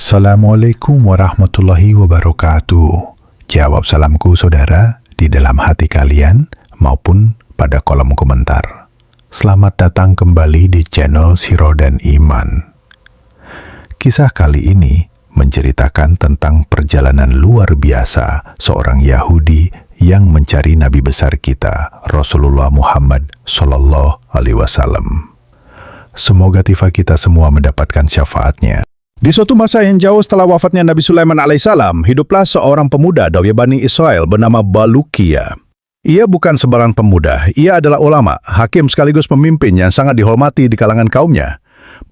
Assalamualaikum warahmatullahi wabarakatuh. Jawab salamku saudara di dalam hati kalian maupun pada kolom komentar. Selamat datang kembali di channel Siro dan Iman. Kisah kali ini menceritakan tentang perjalanan luar biasa seorang Yahudi yang mencari Nabi besar kita, Rasulullah Muhammad Sallallahu Alaihi Wasallam. Semoga tifa kita semua mendapatkan syafaatnya. Di suatu masa yang jauh setelah wafatnya Nabi Sulaiman alaihissalam, hiduplah seorang pemuda dari Bani Israel bernama Balukia. Ia bukan sembarang pemuda, ia adalah ulama, hakim sekaligus pemimpin yang sangat dihormati di kalangan kaumnya.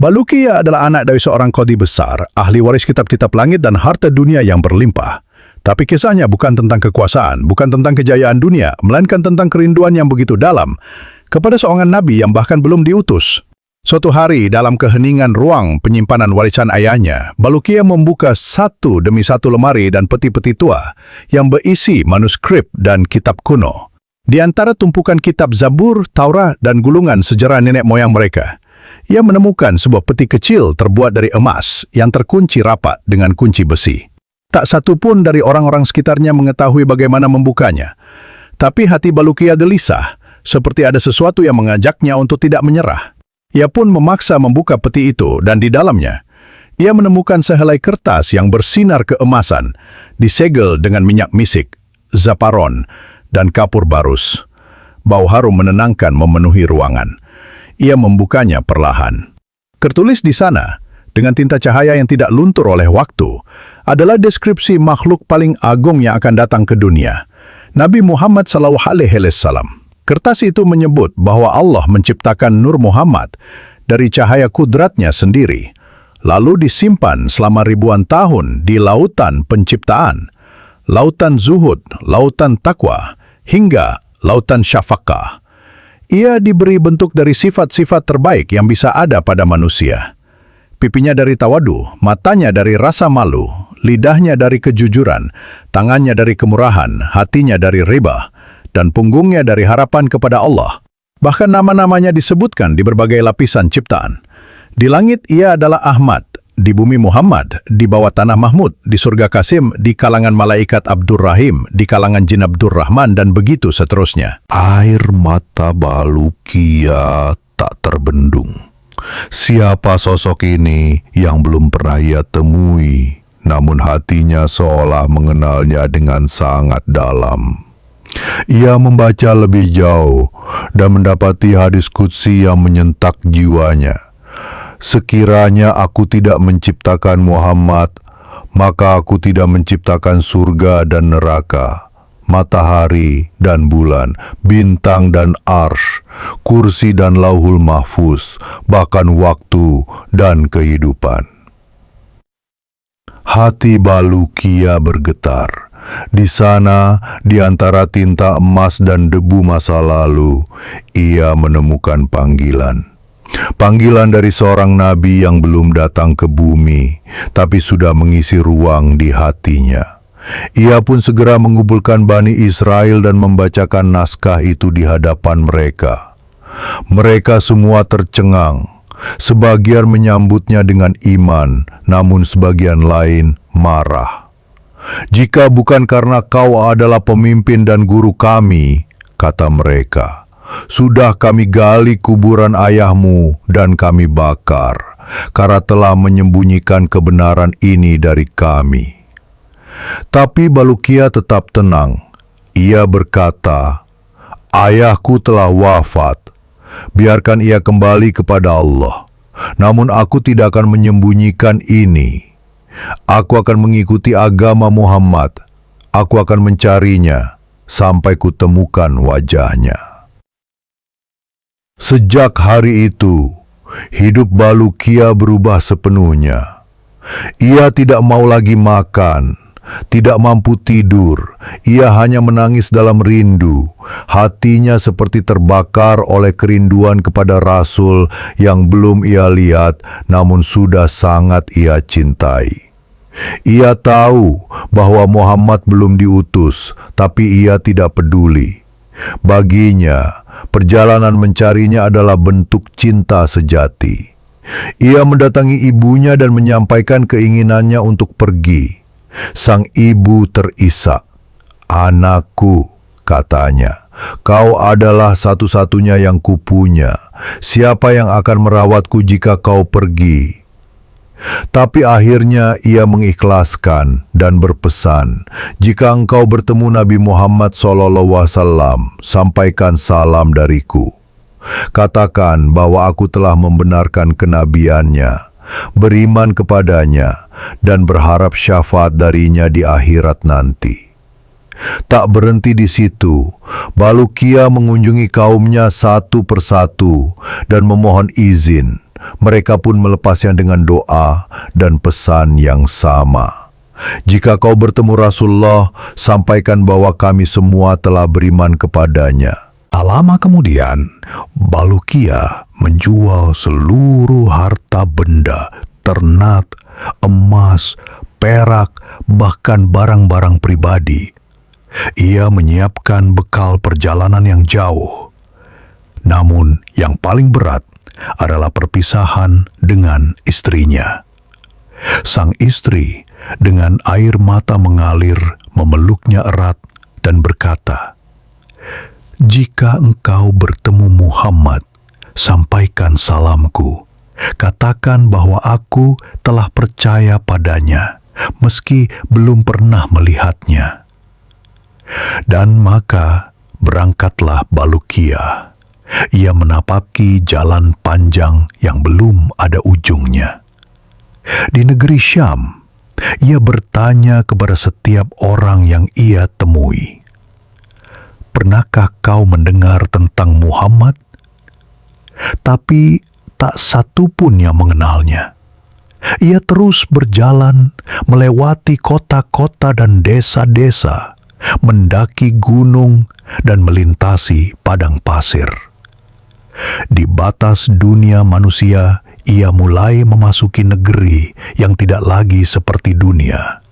Balukia adalah anak dari seorang qadhi besar, ahli waris kitab-kitab langit dan harta dunia yang berlimpah. Tapi kisahnya bukan tentang kekuasaan, bukan tentang kejayaan dunia, melainkan tentang kerinduan yang begitu dalam kepada seorang nabi yang bahkan belum diutus. Suatu hari, dalam keheningan ruang penyimpanan warisan ayahnya, Balukia membuka satu demi satu lemari dan peti-peti tua yang berisi manuskrip dan kitab kuno. Di antara tumpukan kitab Zabur, Taurat, dan gulungan sejarah nenek moyang mereka, ia menemukan sebuah peti kecil terbuat dari emas yang terkunci rapat dengan kunci besi. Tak satu pun dari orang-orang sekitarnya mengetahui bagaimana membukanya. Tapi hati Balukia gelisah, seperti ada sesuatu yang mengajaknya untuk tidak menyerah. Ia pun memaksa membuka peti itu dan di dalamnya, ia menemukan sehelai kertas yang bersinar keemasan, disegel dengan minyak misik, zaparon, dan kapur barus. Bau harum menenangkan memenuhi ruangan. Ia membukanya perlahan. Tertulis di sana, dengan tinta cahaya yang tidak luntur oleh waktu, adalah deskripsi makhluk paling agung yang akan datang ke dunia, Nabi Muhammad SAW. Kertas itu menyebut bahwa Allah menciptakan Nur Muhammad dari cahaya kudratnya sendiri, lalu disimpan selama ribuan tahun di lautan penciptaan, lautan zuhud, lautan takwa, hingga lautan syafaqah. Ia diberi bentuk dari sifat-sifat terbaik yang bisa ada pada manusia. Pipinya dari tawadu, matanya dari rasa malu, lidahnya dari kejujuran, tangannya dari kemurahan, hatinya dari riba, dan punggungnya dari harapan kepada Allah. Bahkan nama-namanya disebutkan di berbagai lapisan ciptaan. Di langit ia adalah Ahmad, di bumi Muhammad, di bawah tanah Mahmud, di surga Kasim, di kalangan malaikat Abdurrahim, di kalangan jin Abdurrahman, dan begitu seterusnya. Air mata Balukia tak terbendung. Siapa sosok ini yang belum pernah ia temui, namun hatinya seolah mengenalnya dengan sangat dalam. Ia membaca lebih jauh dan mendapati hadis qudsi yang menyentak jiwanya. Sekiranya aku tidak menciptakan Muhammad, maka aku tidak menciptakan surga dan neraka, matahari dan bulan, bintang dan arsy, kursi dan lauhul mahfuz, bahkan waktu dan kehidupan. Hati Balukia bergetar. Di sana, di antara tinta emas dan debu masa lalu, ia menemukan panggilan. Panggilan dari seorang nabi yang belum datang ke bumi, tapi sudah mengisi ruang di hatinya. Ia pun segera mengumpulkan Bani Israel dan membacakan naskah itu di hadapan mereka. Mereka semua tercengang. Sebagian menyambutnya dengan iman, namun sebagian lain marah. "Jika bukan karena kau adalah pemimpin dan guru kami," kata mereka, "sudah kami gali kuburan ayahmu dan kami bakar, karena telah menyembunyikan kebenaran ini dari kami." Tapi Balukia tetap tenang. Ia berkata, "Ayahku telah wafat. Biarkan ia kembali kepada Allah. Namun aku tidak akan menyembunyikan ini. Aku akan mengikuti agama Muhammad. Aku akan mencarinya sampai kutemukan wajahnya." Sejak hari itu, hidup Balukia berubah sepenuhnya. Ia tidak mau lagi makan, tidak mampu tidur. Ia hanya menangis dalam rindu. Hatinya seperti terbakar oleh kerinduan kepada Rasul yang belum ia lihat, namun sudah sangat ia cintai. Ia tahu bahwa Muhammad belum diutus, tapi ia tidak peduli. Baginya, perjalanan mencarinya adalah bentuk cinta sejati. Ia mendatangi ibunya dan menyampaikan keinginannya untuk pergi. Sang ibu terisak. "Anakku," katanya, "kau adalah satu-satunya yang kupunya. Siapa yang akan merawatku jika kau pergi?" Tapi akhirnya ia mengikhlaskan dan berpesan, "Jika engkau bertemu Nabi Muhammad SAW, sampaikan salam dariku. Katakan bahwa aku telah membenarkan kenabiannya, beriman kepadanya, dan berharap syafaat darinya di akhirat nanti." Tak berhenti di situ, Balukia mengunjungi kaumnya satu persatu dan memohon izin. Mereka pun melepasnya dengan doa dan pesan yang sama. "Jika kau bertemu Rasulullah, sampaikan bahwa kami semua telah beriman kepadanya." Tak lama kemudian, Balukia menjual seluruh harta benda, ternak, emas, perak, bahkan barang-barang pribadi. Ia menyiapkan bekal perjalanan yang jauh. Namun, yang paling berat adalah perpisahan dengan istrinya. Sang istri dengan air mata mengalir memeluknya erat dan berkata, "Jika engkau bertemu Muhammad, sampaikan salamku. Katakan bahwa aku telah percaya padanya, meski belum pernah melihatnya." Dan maka berangkatlah Balukia. Ia menapaki jalan panjang yang belum ada ujungnya. Di negeri Syam, ia bertanya kepada setiap orang yang ia temui, "Pernahkah kau mendengar tentang Muhammad?" Tapi tak satu pun yang mengenalnya. Ia terus berjalan melewati kota-kota dan desa-desa, mendaki gunung dan melintasi padang pasir. Di batas dunia manusia, ia mulai memasuki negeri yang tidak lagi seperti dunia.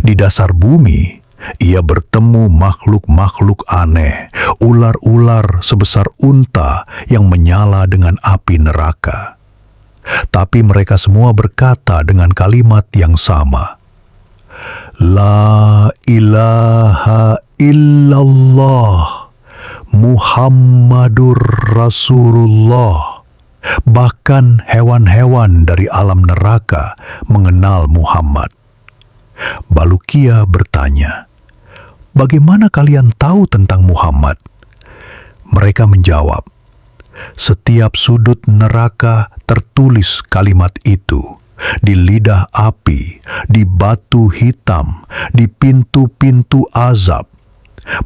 Di dasar bumi, ia bertemu makhluk-makhluk aneh, ular-ular sebesar unta yang menyala dengan api neraka. Tapi mereka semua berkata dengan kalimat yang sama, "La ilaha illallah, Muhammadur Rasulullah." Bahkan hewan-hewan dari alam neraka mengenal Muhammad. Balukia bertanya, "Bagaimana kalian tahu tentang Muhammad?" Mereka menjawab, "Setiap sudut neraka tertulis kalimat itu, di lidah api, di batu hitam, di pintu-pintu azab.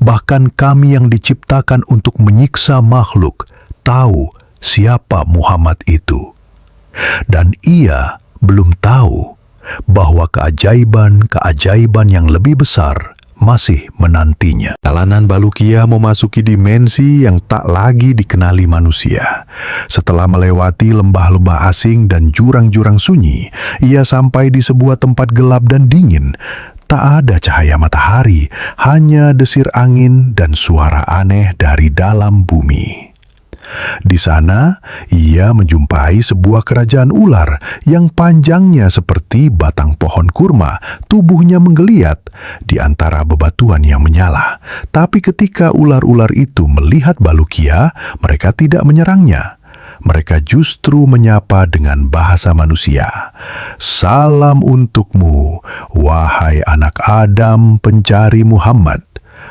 Bahkan kami yang diciptakan untuk menyiksa makhluk tahu siapa Muhammad itu." Dan ia belum tahu bahwa keajaiban-keajaiban yang lebih besar masih menantinya. Jalanan Balukia memasuki dimensi yang tak lagi dikenali manusia. Setelah melewati lembah-lembah asing dan jurang-jurang sunyi, ia sampai di sebuah tempat gelap dan dingin. Tak ada cahaya matahari, hanya desir angin dan suara aneh dari dalam bumi. Di sana, ia menjumpai sebuah kerajaan ular yang panjangnya seperti batang pohon kurma, tubuhnya menggeliat di antara bebatuan yang menyala. Tapi ketika ular-ular itu melihat Balukia, mereka tidak menyerangnya. Mereka justru menyapa dengan bahasa manusia. "Salam untukmu, wahai anak Adam, pencari Muhammad."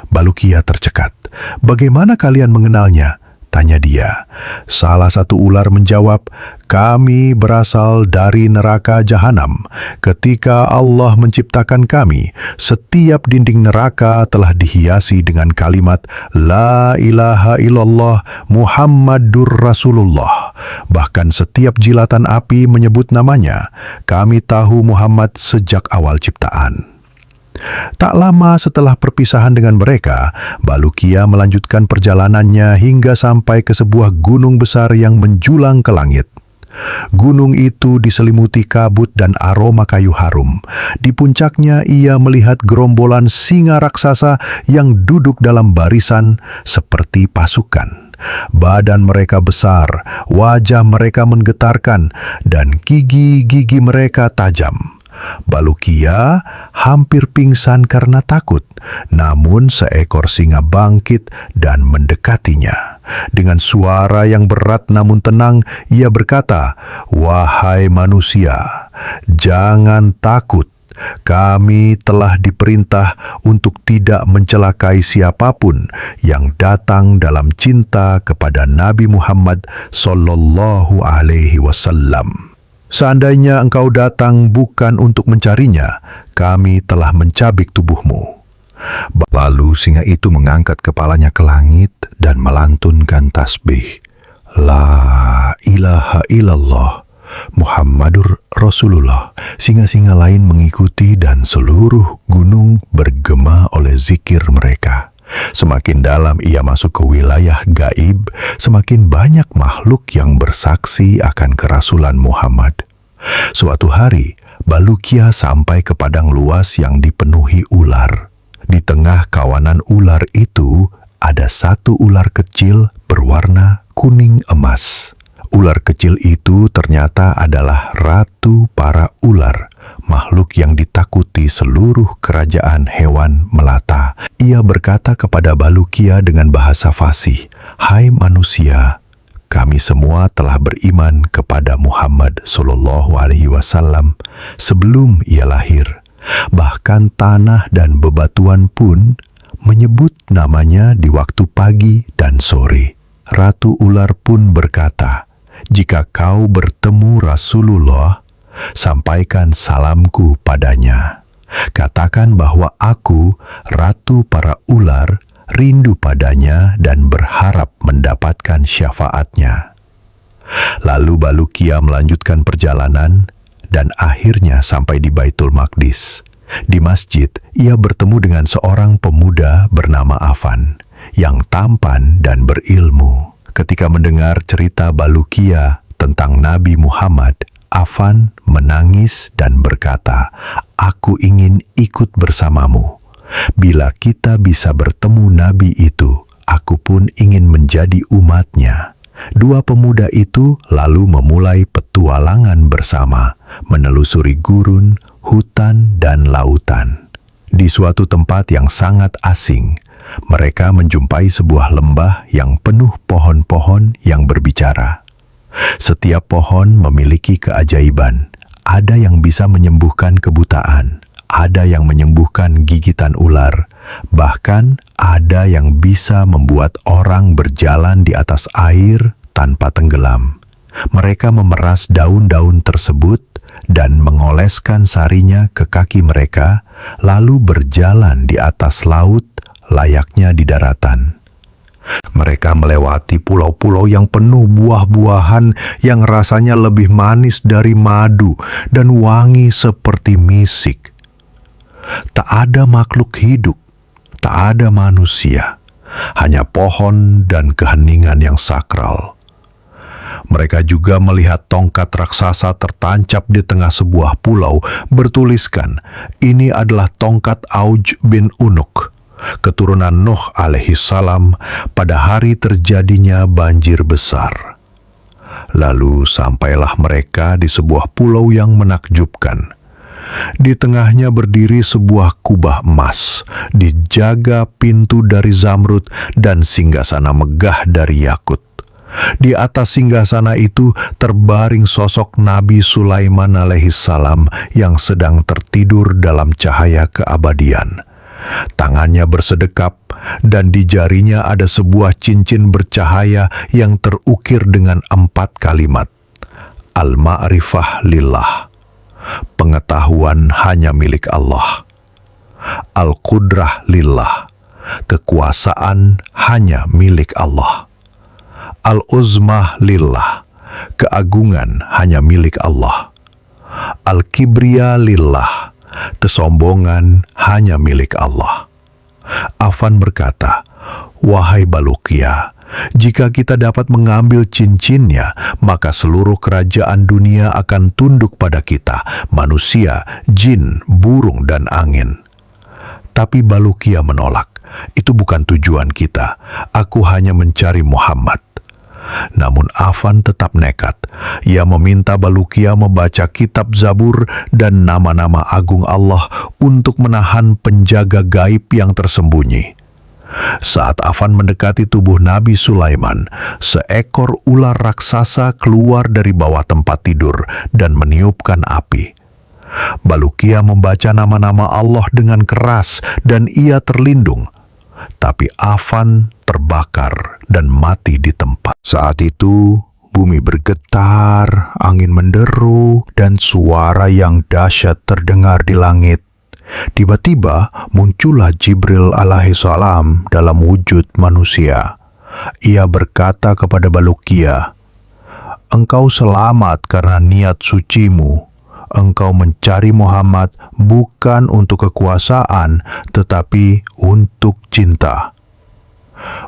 Balukia tercekat. "Bagaimana kalian mengenalnya?" tanya dia. Salah satu ular menjawab, "Kami berasal dari neraka Jahanam. Ketika Allah menciptakan kami, setiap dinding neraka telah dihiasi dengan kalimat La ilaha illallah Muhammadur Rasulullah. Bahkan setiap jilatan api menyebut namanya. Kami tahu Muhammad sejak awal ciptaan." Tak lama setelah perpisahan dengan mereka, Balukia melanjutkan perjalanannya hingga sampai ke sebuah gunung besar yang menjulang ke langit. Gunung itu diselimuti kabut dan aroma kayu harum. Di puncaknya ia melihat gerombolan singa raksasa yang duduk dalam barisan seperti pasukan. Badan mereka besar, wajah mereka menggetarkan, dan gigi-gigi mereka tajam. Balukia hampir pingsan karena takut, namun seekor singa bangkit dan mendekatinya. Dengan suara yang berat namun tenang, ia berkata, "Wahai manusia, jangan takut. Kami telah diperintah untuk tidak mencelakai siapapun yang datang dalam cinta kepada Nabi Muhammad sallallahu alaihi wasallam. Seandainya engkau datang bukan untuk mencarinya, kami telah mencabik tubuhmu." Lalu singa itu mengangkat kepalanya ke langit dan melantunkan tasbih. La ilaha illallah Muhammadur Rasulullah. Singa-singa lain mengikuti dan seluruh gunung bergema oleh zikir mereka. Semakin dalam ia masuk ke wilayah gaib, semakin banyak makhluk yang bersaksi akan kerasulan Muhammad. Suatu hari, Balukia sampai ke padang luas yang dipenuhi ular. Di tengah kawanan ular itu, ada satu ular kecil berwarna kuning emas. Ular kecil itu ternyata adalah ratu para ular, makhluk yang ditakuti seluruh kerajaan hewan melata. Ia berkata kepada Balukia dengan bahasa fasih, "Hai manusia, kami semua telah beriman kepada Muhammad sallallahu alaihi wasallam sebelum ia lahir. Bahkan tanah dan bebatuan pun menyebut namanya di waktu pagi dan sore." Ratu ular pun berkata, "Jika kau bertemu Rasulullah, sampaikan salamku padanya. Katakan bahwa aku, ratu para ular, rindu padanya dan berharap mendapatkan syafaatnya." Lalu Balukia melanjutkan perjalanan dan akhirnya sampai di Baitul Maqdis. Di masjid, ia bertemu dengan seorang pemuda bernama Affan yang tampan dan berilmu. Ketika mendengar cerita Balukia tentang Nabi Muhammad, Affan menangis dan berkata, "Aku ingin ikut bersamamu. Bila kita bisa bertemu Nabi itu, aku pun ingin menjadi umatnya." Dua pemuda itu lalu memulai petualangan bersama, menelusuri gurun, hutan, dan lautan. Di suatu tempat yang sangat asing, mereka menjumpai sebuah lembah yang penuh pohon-pohon yang berbicara. Setiap pohon memiliki keajaiban. Ada yang bisa menyembuhkan kebutaan, ada yang menyembuhkan gigitan ular, bahkan ada yang bisa membuat orang berjalan di atas air tanpa tenggelam. Mereka memeras daun-daun tersebut dan mengoleskan sarinya ke kaki mereka, lalu berjalan di atas laut layaknya di daratan. Mereka melewati pulau-pulau yang penuh buah-buahan yang rasanya lebih manis dari madu dan wangi seperti misik. Tak ada makhluk hidup, tak ada manusia, hanya pohon dan keheningan yang sakral. Mereka juga melihat tongkat raksasa tertancap di tengah sebuah pulau, bertuliskan, "Ini adalah tongkat Auj bin Unuk, keturunan Nuh alaihi salam pada hari terjadinya banjir besar." Lalu sampailah mereka di sebuah pulau yang menakjubkan. Di tengahnya berdiri sebuah kubah emas, dijaga pintu dari zamrud dan singgasana megah dari yakut. Di atas singgasana itu terbaring sosok Nabi Sulaiman alaihi salam yang sedang tertidur dalam cahaya keabadian. Tangannya bersedekap dan di jarinya ada sebuah cincin bercahaya yang terukir dengan 4 kalimat. Al-ma'rifah lillah, pengetahuan hanya milik Allah. Al-qudrah lillah, kekuasaan hanya milik Allah. Al-uzmah lillah, keagungan hanya milik Allah. Al-kibriya lillah, kesombongan hanya milik Allah. Affan berkata, "Wahai Balukia, jika kita dapat mengambil cincinnya, maka seluruh kerajaan dunia akan tunduk pada kita, manusia, jin, burung, dan angin." Tapi Balukia menolak. Itu bukan tujuan kita. Aku hanya mencari Muhammad." Namun Affan tetap nekat. Ia meminta Balukia membaca kitab Zabur dan nama-nama agung Allah untuk menahan penjaga gaib yang tersembunyi. Saat Affan mendekati tubuh Nabi Sulaiman, seekor ular raksasa keluar dari bawah tempat tidur dan meniupkan api. Balukia membaca nama-nama Allah dengan keras dan ia terlindung. Tapi Affan terbakar dan mati di tempat. Saat itu, bumi bergetar, angin menderu, dan suara yang dahsyat terdengar di langit. Tiba-tiba muncullah Jibril alaihissalam dalam wujud manusia. Ia berkata kepada Balukia, "Engkau selamat karena niat sucimu. Engkau mencari Muhammad bukan untuk kekuasaan, tetapi untuk cinta."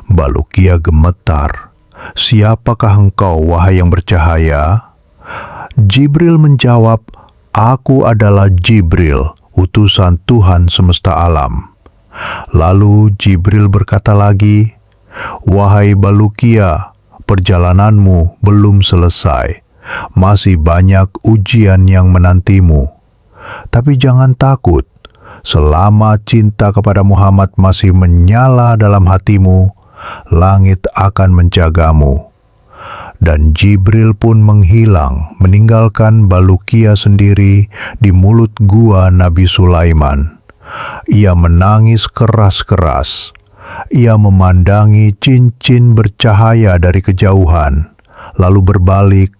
Balukia gemetar. "Siapakah engkau, wahai yang bercahaya?" Jibril menjawab, "Aku adalah Jibril, utusan Tuhan semesta alam." Lalu Jibril berkata lagi, "Wahai Balukia, perjalananmu belum selesai. Masih banyak ujian yang menantimu. Tapi jangan takut, selama cinta kepada Muhammad masih menyala dalam hatimu, langit akan menjagamu." Dan Jibril pun menghilang, meninggalkan Balukia sendiri di mulut gua Nabi Sulaiman. Ia menangis keras-keras. Ia memandangi cincin bercahaya dari kejauhan, lalu berbalik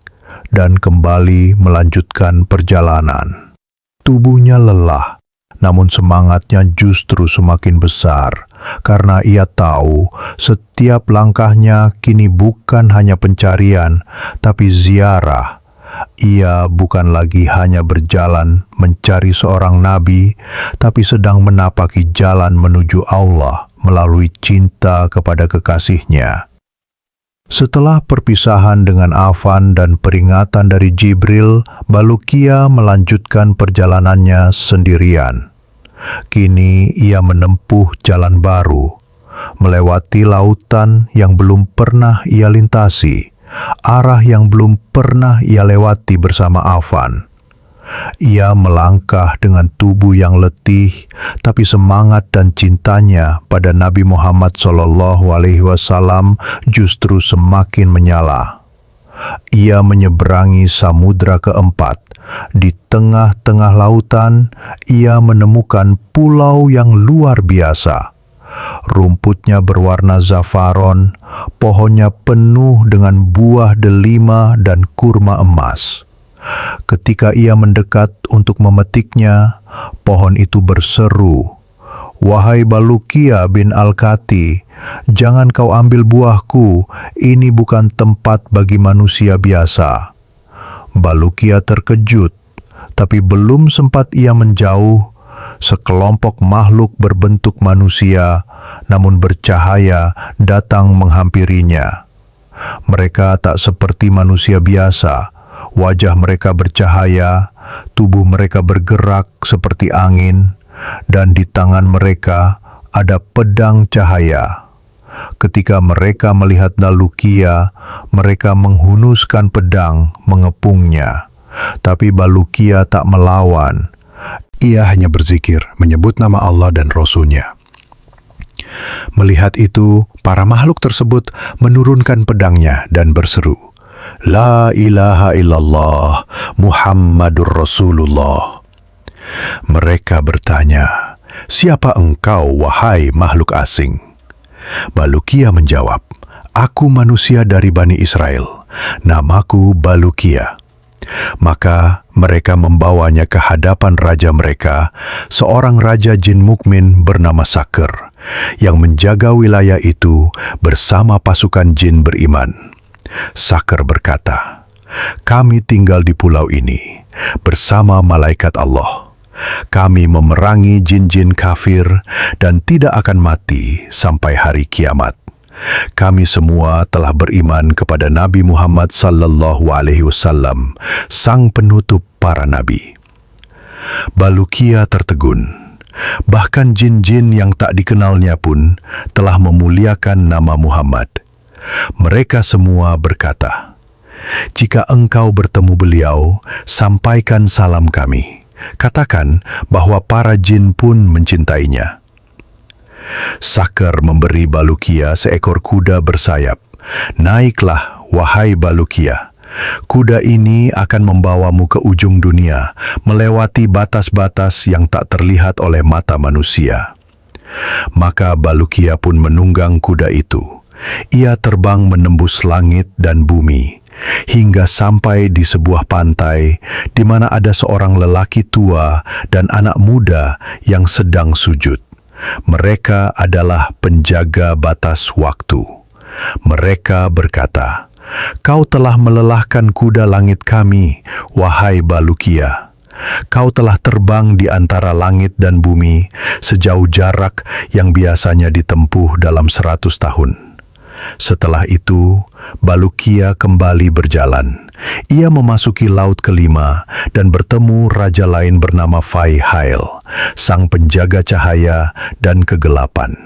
dan kembali melanjutkan perjalanan. Tubuhnya lelah, namun semangatnya justru semakin besar, karena ia tahu setiap langkahnya kini bukan hanya pencarian, tapi ziarah. Ia bukan lagi hanya berjalan mencari seorang nabi, tapi sedang menapaki jalan menuju Allah melalui cinta kepada kekasihnya. Setelah perpisahan dengan Affan dan peringatan dari Jibril, Balukia melanjutkan perjalanannya sendirian. Kini ia menempuh jalan baru, melewati lautan yang belum pernah ia lintasi, arah yang belum pernah ia lewati bersama Affan. Ia melangkah dengan tubuh yang letih, tapi semangat dan cintanya pada Nabi Muhammad SAW justru semakin menyala. Ia menyeberangi samudra keempat. Di tengah-tengah lautan, ia menemukan pulau yang luar biasa. Rumputnya berwarna zafaron, pohonnya penuh dengan buah delima dan kurma emas. Ketika ia mendekat untuk memetiknya, pohon itu berseru, "Wahai Balukia bin Al-Kati, jangan kau ambil buahku, ini bukan tempat bagi manusia biasa." Balukia terkejut, tapi belum sempat ia menjauh, sekelompok makhluk berbentuk manusia, namun bercahaya, datang menghampirinya. Mereka tak seperti manusia biasa. Wajah mereka bercahaya, tubuh mereka bergerak seperti angin, dan di tangan mereka ada pedang cahaya. Ketika mereka melihat Balukia, mereka menghunuskan pedang, mengepungnya. Tapi Balukia tak melawan. Ia hanya berzikir, menyebut nama Allah dan Rasul-Nya. Melihat itu, para makhluk tersebut menurunkan pedangnya dan berseru, "La ilaha illallah, Muhammadur Rasulullah." Mereka bertanya, "Siapa engkau, wahai makhluk asing?" Balukia menjawab, "Aku manusia dari Bani Israel. Namaku Balukia." Maka mereka membawanya ke hadapan raja mereka, seorang raja jin mukmin bernama Sakr, yang menjaga wilayah itu bersama pasukan jin beriman. Sakr berkata, "Kami tinggal di pulau ini bersama malaikat Allah. Kami memerangi jin-jin kafir dan tidak akan mati sampai hari kiamat. Kami semua telah beriman kepada Nabi Muhammad SAW, sang penutup para nabi." Balukia tertegun. Bahkan jin-jin yang tak dikenalnya pun telah memuliakan nama Muhammad. Mereka semua berkata, "Jika engkau bertemu beliau, sampaikan salam kami. Katakan bahwa para jin pun mencintainya." Sakar memberi Balukia seekor kuda bersayap. "Naiklah, wahai Balukia. Kuda ini akan membawamu ke ujung dunia, melewati batas-batas yang tak terlihat oleh mata manusia." Maka Balukia pun menunggang kuda itu. Ia terbang menembus langit dan bumi, hingga sampai di sebuah pantai di mana ada seorang lelaki tua dan anak muda yang sedang sujud. Mereka adalah penjaga batas waktu. Mereka berkata, "Kau telah melelahkan kuda langit kami, wahai Balukia. Kau telah terbang di antara langit dan bumi sejauh jarak yang biasanya ditempuh dalam 100 tahun. Setelah itu, Balukia kembali berjalan. Ia memasuki laut kelima dan bertemu raja lain bernama Faihail, sang penjaga cahaya dan kegelapan.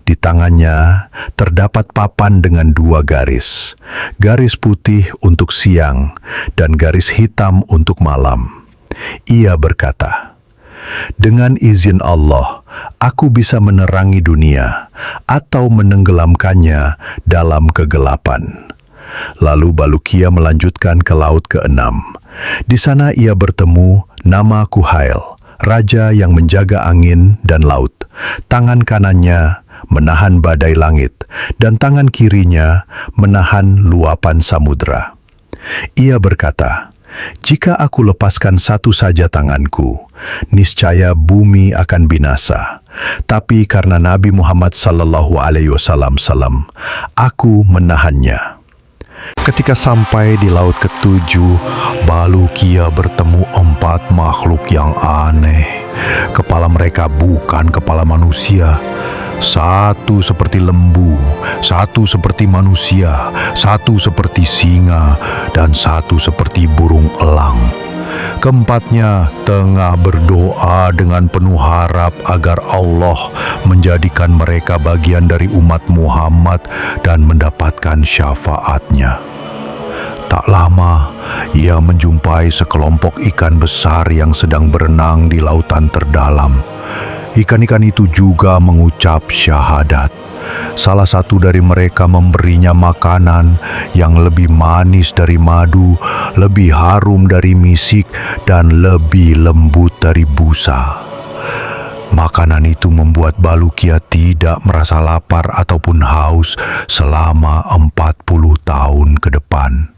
Di tangannya terdapat papan dengan 2 garis, garis putih untuk siang dan garis hitam untuk malam. Ia berkata, "Dengan izin Allah, aku bisa menerangi dunia atau menenggelamkannya dalam kegelapan." Lalu Balukia melanjutkan ke laut ke-6. Di sana ia bertemu nama Kuhail, raja yang menjaga angin dan laut. Tangan kanannya menahan badai langit, dan tangan kirinya menahan luapan samudra. Ia berkata, "Jika aku lepaskan satu saja tanganku, niscaya bumi akan binasa. Tapi karena Nabi Muhammad SAW, aku menahannya." Ketika sampai di laut ke-7, Balukia bertemu 4 makhluk yang aneh. Kepala mereka bukan kepala manusia. Satu seperti lembu, satu seperti manusia, satu seperti singa, dan satu seperti burung elang. Keempatnya tengah berdoa dengan penuh harap agar Allah menjadikan mereka bagian dari umat Muhammad dan mendapatkan syafaatnya. Tak lama, ia menjumpai sekelompok ikan besar yang sedang berenang di lautan terdalam. Ikan-ikan itu juga mengucap syahadat. Salah satu dari mereka memberinya makanan yang lebih manis dari madu, lebih harum dari misik, dan lebih lembut dari busa. Makanan itu membuat Balukia tidak merasa lapar ataupun haus selama 40 tahun ke depan.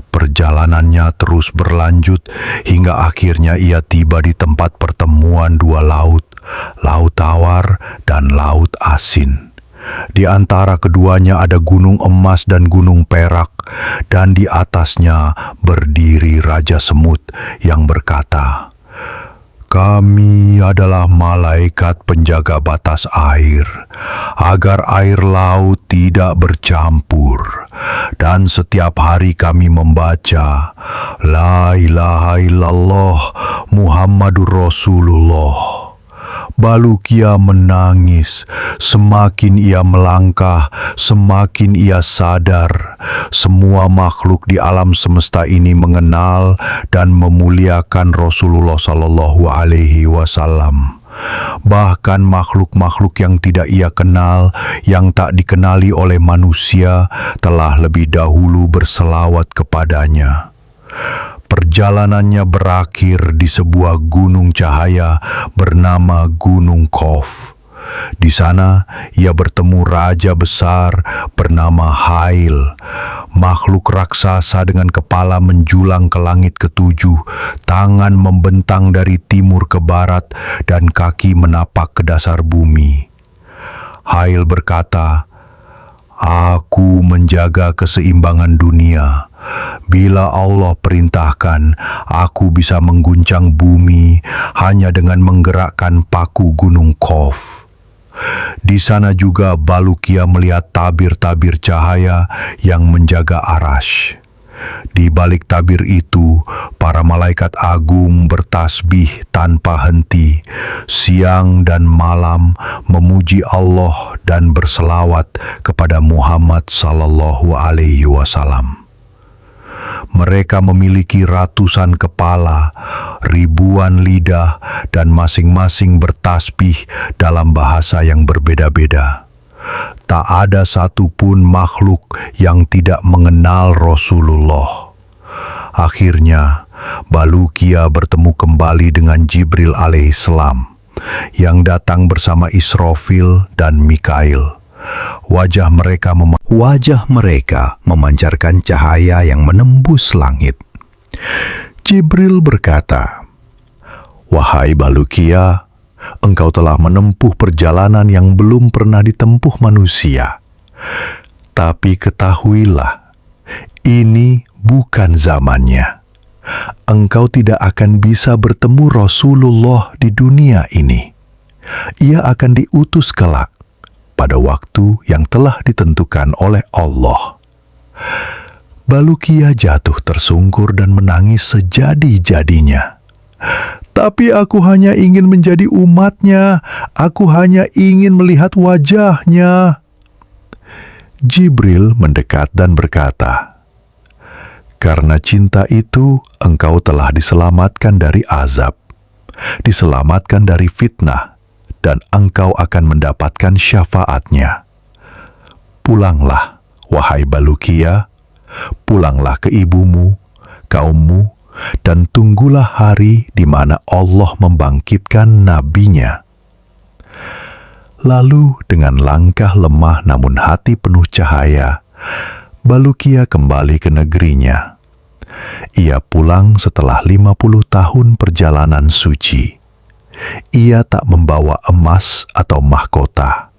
Perjalanannya terus berlanjut hingga akhirnya ia tiba di tempat pertemuan 2 laut, Laut Tawar dan Laut Asin. Di antara keduanya ada gunung emas dan gunung perak, dan di atasnya berdiri Raja Semut yang berkata, "Kami adalah malaikat penjaga batas air, agar air laut tidak bercampur. Dan setiap hari kami membaca, La ilaha illallah Muhammadur Rasulullah." Balukia menangis. Semakin ia melangkah, semakin ia sadar semua makhluk di alam semesta ini mengenal dan memuliakan Rasulullah SAW. Bahkan makhluk-makhluk yang tidak ia kenal, yang tak dikenali oleh manusia, telah lebih dahulu berselawat kepadanya. Perjalanannya berakhir di sebuah gunung cahaya bernama Gunung Qaf. Di sana ia bertemu raja besar bernama Hail, makhluk raksasa dengan kepala menjulang ke langit ke-7, tangan membentang dari timur ke barat, dan kaki menapak ke dasar bumi. Hail berkata, "Aku menjaga keseimbangan dunia. Bila Allah perintahkan, aku bisa mengguncang bumi hanya dengan menggerakkan paku Gunung Qaf." Di sana juga Balukia melihat tabir-tabir cahaya yang menjaga Arash. Di balik tabir itu, para malaikat agung bertasbih tanpa henti, siang dan malam memuji Allah dan berselawat kepada Muhammad sallallahu alaihi wasallam. Mereka memiliki ratusan kepala, ribuan lidah, dan masing-masing bertasbih dalam bahasa yang berbeda-beda. Tak ada satupun makhluk yang tidak mengenal Rasulullah. Akhirnya, Balukia bertemu kembali dengan Jibril alaihissalam yang datang bersama Israfil dan Mikail. Wajah mereka memancarkan cahaya yang menembus langit. Jibril berkata, "Wahai Balukia, engkau telah menempuh perjalanan yang belum pernah ditempuh manusia. Tapi ketahuilah, ini bukan zamannya. Engkau tidak akan bisa bertemu Rasulullah di dunia ini. Ia akan diutus kelak pada waktu yang telah ditentukan oleh Allah." Balukia jatuh tersungkur dan menangis sejadi-jadinya. "Tapi aku hanya ingin menjadi umatnya. Aku hanya ingin melihat wajahnya." Jibril mendekat dan berkata, "Karena cinta itu, engkau telah diselamatkan dari azab, diselamatkan dari fitnah, dan engkau akan mendapatkan syafaatnya. Pulanglah, wahai Balukia, pulanglah ke ibumu, kaummu, dan tunggulah hari di mana Allah membangkitkan nabinya." Lalu dengan langkah lemah namun hati penuh cahaya, Balukia kembali ke negerinya. Ia pulang setelah 50 tahun perjalanan suci. Ia tak membawa emas atau mahkota,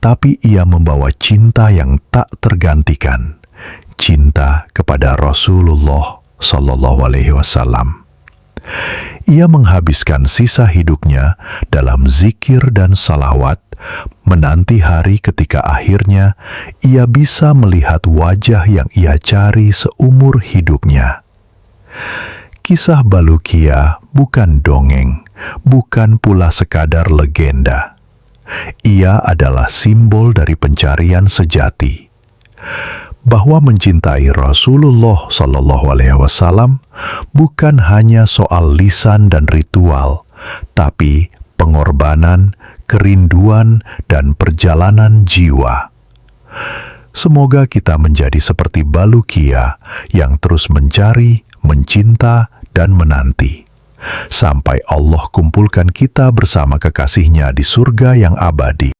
tapi ia membawa cinta yang tak tergantikan, cinta kepada Rasulullah sallallahu alaihi wasallam. Ia menghabiskan sisa hidupnya dalam zikir dan salawat, menanti hari ketika akhirnya ia bisa melihat wajah yang ia cari seumur hidupnya. Kisah Balukia bukan dongeng, bukan pula sekadar legenda. Ia adalah simbol dari pencarian sejati, bahwa mencintai Rasulullah Shallallahu Alaihi Wasallam bukan hanya soal lisan dan ritual, tapi pengorbanan, kerinduan, dan perjalanan jiwa. Semoga kita menjadi seperti Balukia yang terus mencari, mencinta, dan menanti, sampai Allah kumpulkan kita bersama kekasihnya di surga yang abadi.